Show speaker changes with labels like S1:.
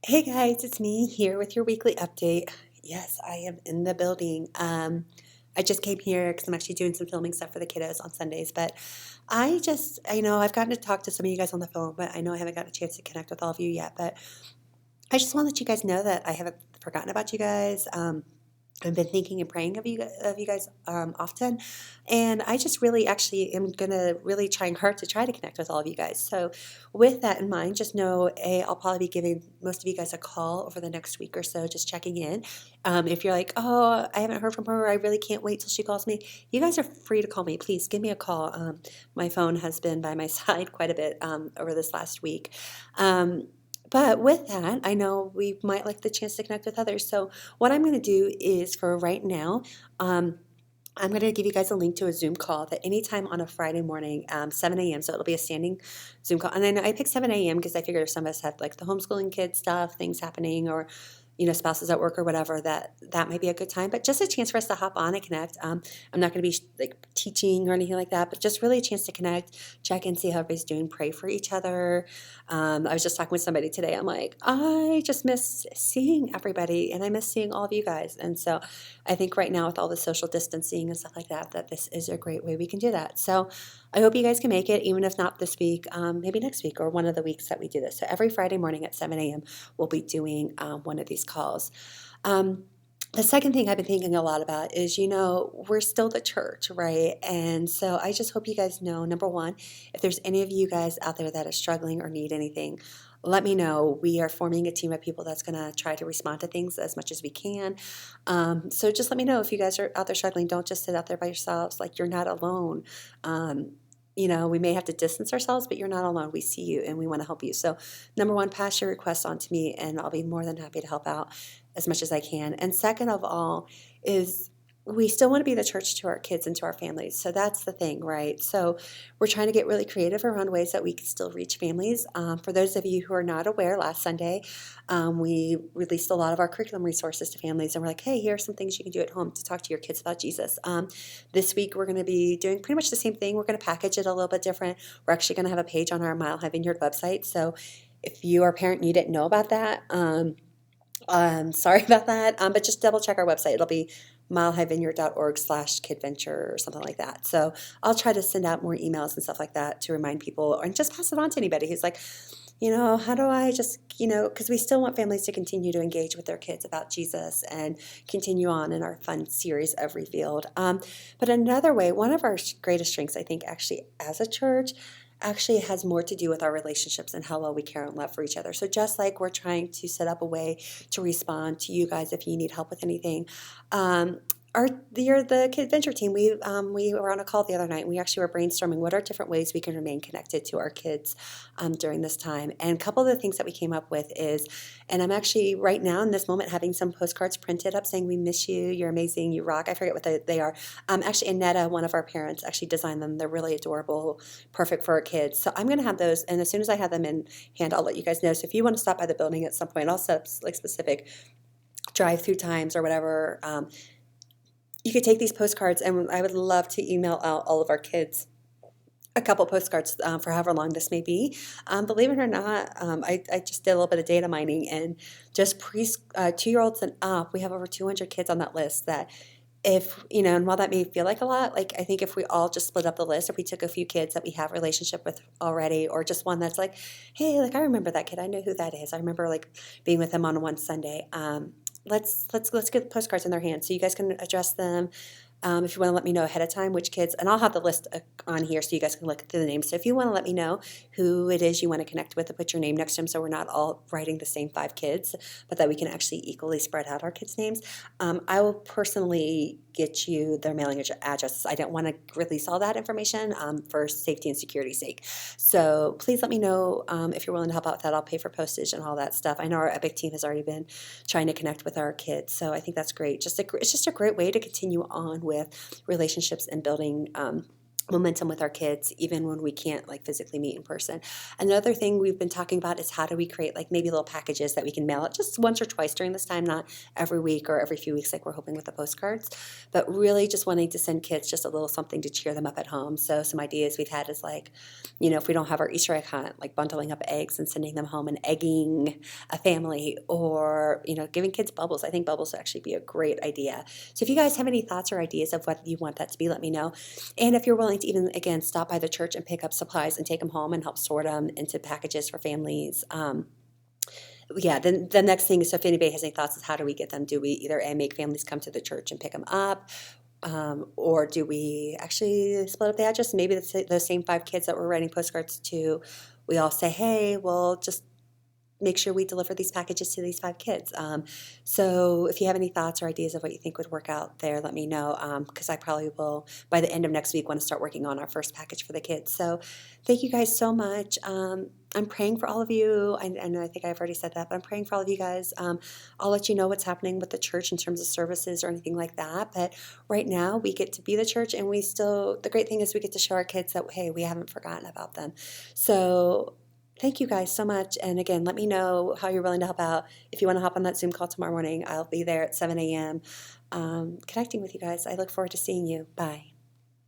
S1: Hey guys, it's me here with your weekly update. Yes, I am in the building. I just came here because I'm actually doing some filming stuff for the kiddos on Sundays. But I've gotten to talk to some of you guys on the phone, but I know I haven't got a chance to connect with all of you yet. But I just want to let you guys know that I haven't forgotten about you guys. I've been thinking and praying of you guys often, and I just really actually am gonna really trying hard to try to connect with all of you guys. So, with that in mind, just know I'll probably be giving most of you guys a call over the next week or so, just checking in. If you're like, oh, I haven't heard from her, I really can't wait till she calls me. You guys are free to call me. Please give me a call. My phone has been by my side quite a bit over this last week. But with that, I know we might like the chance to connect with others. So, what I'm going to do is for right now, um, I'm going to give you guys a link to a Zoom call that anytime on a Friday morning, 7 a.m. So it'll be a standing Zoom call. And I know I picked 7 a.m. because I figured if some of us have like the homeschooling kids stuff, things happening, or spouses at work or whatever, that might be a good time. But just a chance for us to hop on and connect. I'm not going to be like teaching or anything like that, but just really a chance to connect, check in, see how everybody's doing, pray for each other. I was just talking with somebody today. I'm like, I just miss seeing everybody, and I miss seeing all of you guys. And so I think right now with all the social distancing and stuff like that, that this is a great way we can do that. So I hope you guys can make it, even if not this week, maybe next week or one of the weeks that we do this. So every Friday morning at 7 a.m., we'll be doing one of these calls. Um, the second thing I've been thinking a lot about is, we're still the church, right? And so I just hope you guys know, number one, if there's any of you guys out there that are struggling or need anything, let me know. We are forming a team of people that's going to try to respond to things as much as we can. So just let me know if you guys are out there struggling. Don't just sit out there by yourselves. Like, you're not alone. Um, we may have to distance ourselves, but you're not alone. We see you and we want to help you. So, number one, pass your requests on to me, and I'll be more than happy to help out as much as I can. And second of all, is we still want to be the church to our kids and to our families. So that's the thing, right? So we're trying to get really creative around ways that we can still reach families. For those of you who are not aware, last Sunday, we released a lot of our curriculum resources to families, and we're like, hey, here are some things you can do at home to talk to your kids about Jesus. This week, we're going to be doing pretty much the same thing. We're going to package it a little bit different. We're actually going to have a page on our Mile High Vineyard website. So if you are a parent and you didn't know about that, sorry about that, but just double check our website. It'll be milehighvineyard.org/kidventure or something like that. So I'll try to send out more emails and stuff like that to remind people, and just pass it on to anybody who's like, how do I just, because we still want families to continue to engage with their kids about Jesus and continue on in our fun series of Revealed. But another way, one of our greatest strengths, I think, actually, as a church, actually has more to do with our relationships and how well we care and love for each other. So just like we're trying to set up a way to respond to you guys if you need help with anything, you're the KidVenture team. We were on a call the other night. And we actually were brainstorming what are different ways we can remain connected to our kids during this time. And a couple of the things that we came up with is, and I'm actually right now in this moment having some postcards printed up saying we miss you, you're amazing, you rock. I forget what they are. Actually, Annetta, one of our parents, actually designed them. They're really adorable, perfect for our kids. So I'm going to have those, and as soon as I have them in hand, I'll let you guys know. So if you want to stop by the building at some point, I'll set up like specific drive-through times or whatever. You could take these postcards, and I would love to email out all of our kids a couple postcards for however long this may be. Believe it or not, I just did a little bit of data mining, and just 2-year-olds and up, we have over 200 kids on that list that if, and while that may feel like a lot, like I think if we all just split up the list, if we took a few kids that we have relationship with already, or just one that's like, hey, like I remember that kid, I know who that is. I remember like being with them on one Sunday. Let's get the postcards in their hands so you guys can address them. If you want to let me know ahead of time which kids, and I'll have the list on here so you guys can look through the names. So if you want to let me know who it is you want to connect with, and put your name next to them so we're not all writing the same 5 kids, but that we can actually equally spread out our kids' names. I will personally get you their mailing addresses. I don't want to release all that information for safety and security's sake. So please let me know if you're willing to help out with that. I'll pay for postage and all that stuff. I know our Epic team has already been trying to connect with our kids, so I think that's great. It's just a great way to continue on with relationships and building momentum with our kids even when we can't like physically meet in person. Another thing we've been talking about is how do we create like maybe little packages that we can mail out just once or twice during this time, not every week or every few weeks like we're hoping with the postcards, but really just wanting to send kids just a little something to cheer them up at home. So some ideas we've had is like, if we don't have our Easter egg hunt, like bundling up eggs and sending them home and egging a family, or giving kids bubbles. I think bubbles would actually be a great idea. So if you guys have any thoughts or ideas of what you want that to be, let me know. And if you're willing to even, again, stop by the church and pick up supplies and take them home and help sort them into packages for families. Yeah, then the next thing is, so if anybody has any thoughts, is how do we get them? Do we either make families come to the church and pick them up? Or do we actually split up the address? Maybe the same 5 kids that we're writing postcards to, we all say, hey, we'll just make sure we deliver these packages to these 5 kids. So if you have any thoughts or ideas of what you think would work out there, let me know, because I probably will, by the end of next week, want to start working on our first package for the kids. So thank you guys so much. I'm praying for all of you. I know I think I've already said that, but I'm praying for all of you guys. I'll let you know what's happening with the church in terms of services or anything like that. But right now we get to be the church, and the great thing is we get to show our kids that, hey, we haven't forgotten about them. So thank you guys so much. And again, let me know how you're willing to help out. If you want to hop on that Zoom call tomorrow morning, I'll be there at 7 a.m. Connecting with you guys. I look forward to seeing you. Bye.